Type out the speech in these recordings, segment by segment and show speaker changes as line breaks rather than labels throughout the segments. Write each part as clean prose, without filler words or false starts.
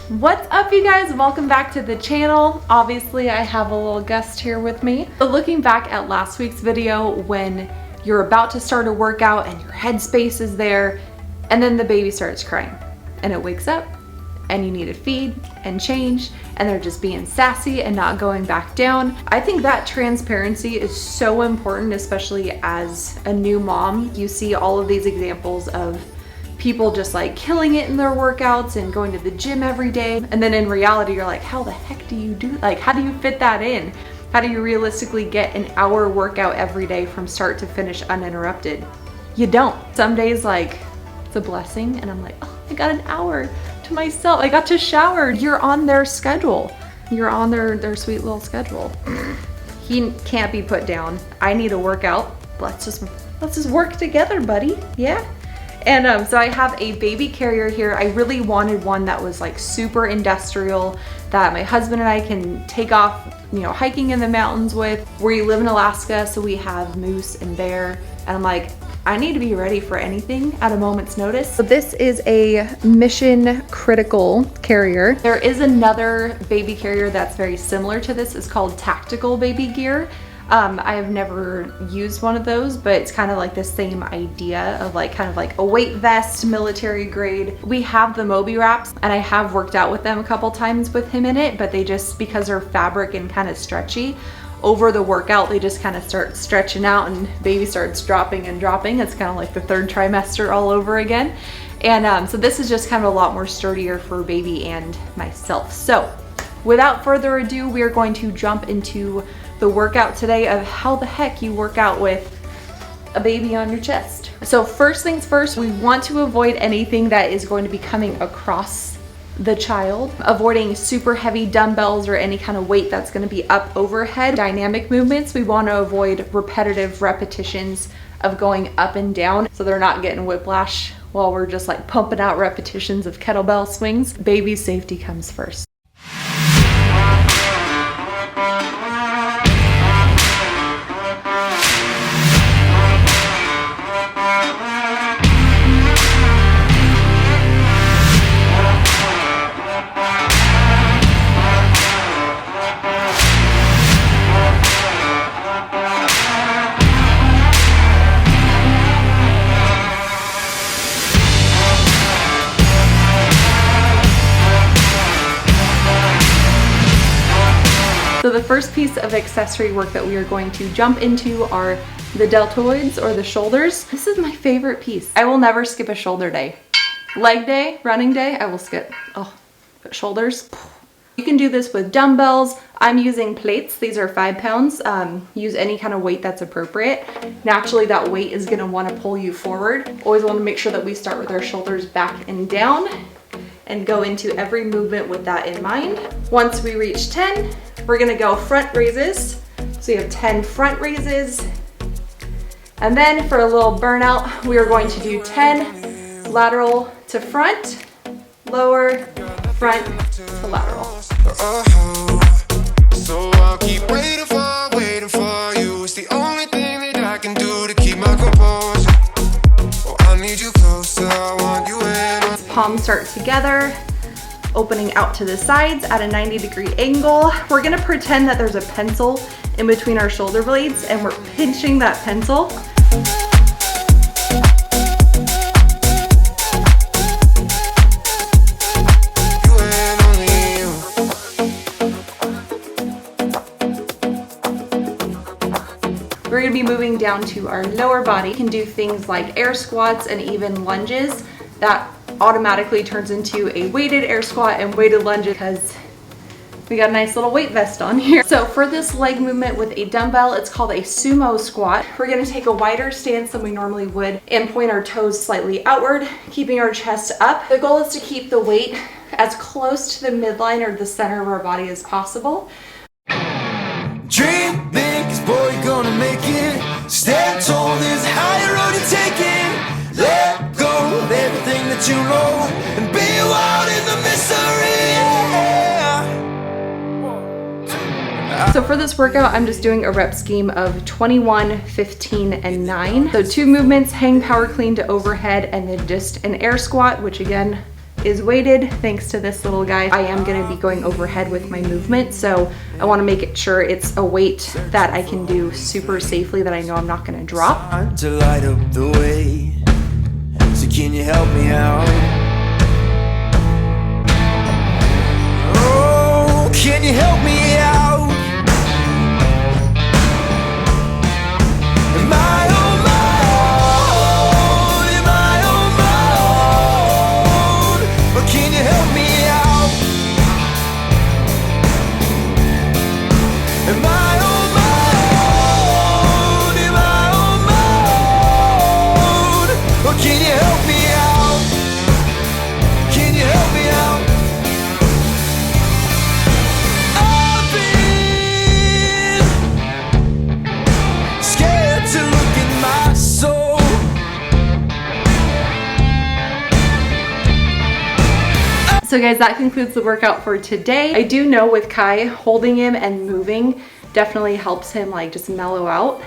What's up, you guys? Welcome back to the channel. Obviously, I have a little guest here with me. But looking back at last week's video when you're about to start a workout and your headspace is there, and then the baby starts crying and it wakes up and you need to feed and change and they're just being sassy and not going back down. I think that transparency is so important, especially as a new mom. You see all of these examples of people just like killing it in their workouts and going to the gym every day. And then in reality, you're like, how the heck do you do? Like, how do you fit that in? How do you realistically get an hour workout every day from start to finish uninterrupted? You don't. Some days, like, it's a blessing and I'm like, oh, I got an hour to myself. I got to shower. You're on their schedule. You're on their sweet little schedule. He can't be put down. I need a workout. Let's just work together, buddy. Yeah. And so I have a baby carrier here. I really wanted one that was like super industrial, that my husband and I can take off, you know, hiking in the mountains with. We live in Alaska, so we have moose and bear. And I'm like, I need to be ready for anything at a moment's notice. So this is a mission critical carrier. There is another baby carrier that's very similar to this. It's called Tactical Baby Gear. I have never used one of those, but it's kind of like the same idea of like kind of like a weight vest, military grade. We have the Moby wraps and I have worked out with them a couple times with him in it, but they just, because they're fabric and kind of stretchy, over the workout they just kind of start stretching out and baby starts dropping and dropping. It's kind of like the third trimester all over again. And so this is just kind of a lot more sturdier for baby and myself. So without further ado, we are going to jump into the workout today of how the heck you work out with a baby on your chest. So first things first, we want to avoid anything that is going to be coming across the child, avoiding super heavy dumbbells or any kind of weight that's going to be up overhead. Dynamic movements, we want to avoid repetitive repetitions of going up and down so they're not getting whiplash while we're just like pumping out repetitions of kettlebell swings. Baby safety comes first. So the first piece of accessory work that we are going to jump into are the deltoids, or the shoulders. This is my favorite piece. I will never skip a shoulder day. Leg day, running day, I will skip. Oh, but shoulders. You can do this with dumbbells. I'm using plates. These are 5 pounds. Use any kind of weight that's appropriate. Naturally, that weight is gonna wanna pull you forward. Always wanna make sure that we start with our shoulders back and down and go into every movement with that in mind. Once we reach 10, we're gonna go front raises. So you have 10 front raises. And then for a little burnout, we are going to do 10 lateral to front, lower, front to lateral.
So I'll keep waiting for you. It's the only thing that I can do to keep my composure. Oh, I need you closer, I want you in.
Palms start together, opening out to the sides at a 90-degree angle. We're gonna pretend that there's a pencil in between our shoulder blades and we're pinching that pencil. We're gonna be moving down to our lower body. You can do things like air squats and even lunges. That automatically turns into a weighted air squat and weighted lunge because we got a nice little weight vest on here. So for this leg movement with a dumbbell, it's called a sumo squat. We're gonna take a wider stance than we normally would and point our toes slightly outward, keeping our chest up. The goal is to keep the weight as close to the midline or the center of our body as possible.
Dream big, 'cause boy, you're gonna make it. Stand tall, there's a higher road you're taking. Let go of everything that you know and be wild in the mystery.
So for this workout, I'm just doing a rep scheme of 21, 15, and 9. So 2 movements, hang power clean to overhead, and then just an air squat, which again, is weighted thanks to this little guy. I am gonna be going overhead with my movement, so I wanna make it sure it's a weight that I can do super safely, that I know I'm not gonna drop.
To light up the way, so can you help me out? Oh, can you help me out? Am I on my own? Am I on my own? Or can you help me out? Am I on my own? Am I on my own? Or can you help me out? Can you help me out? I've been scared to look in my soul.
So guys, that concludes the workout for today. I do know with Kai, holding him and moving definitely helps him like just mellow out.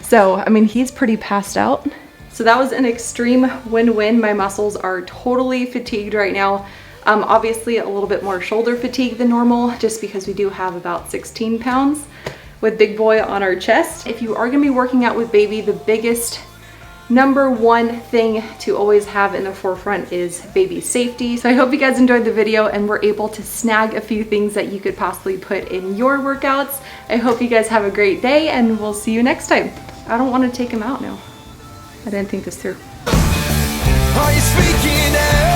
So, I mean, he's pretty passed out. So that was an extreme win-win. My muscles are totally fatigued right now. Obviously a little bit more shoulder fatigue than normal, just because we do have about 16 pounds with Big Boy on our chest. If you are gonna be working out with baby, the biggest number one thing to always have in the forefront is baby safety. So I hope you guys enjoyed the video and were able to snag a few things that you could possibly put in your workouts. I hope you guys have a great day, and we'll see you next time. I don't want to take him out now. I didn't think this through.
Are you speaking out?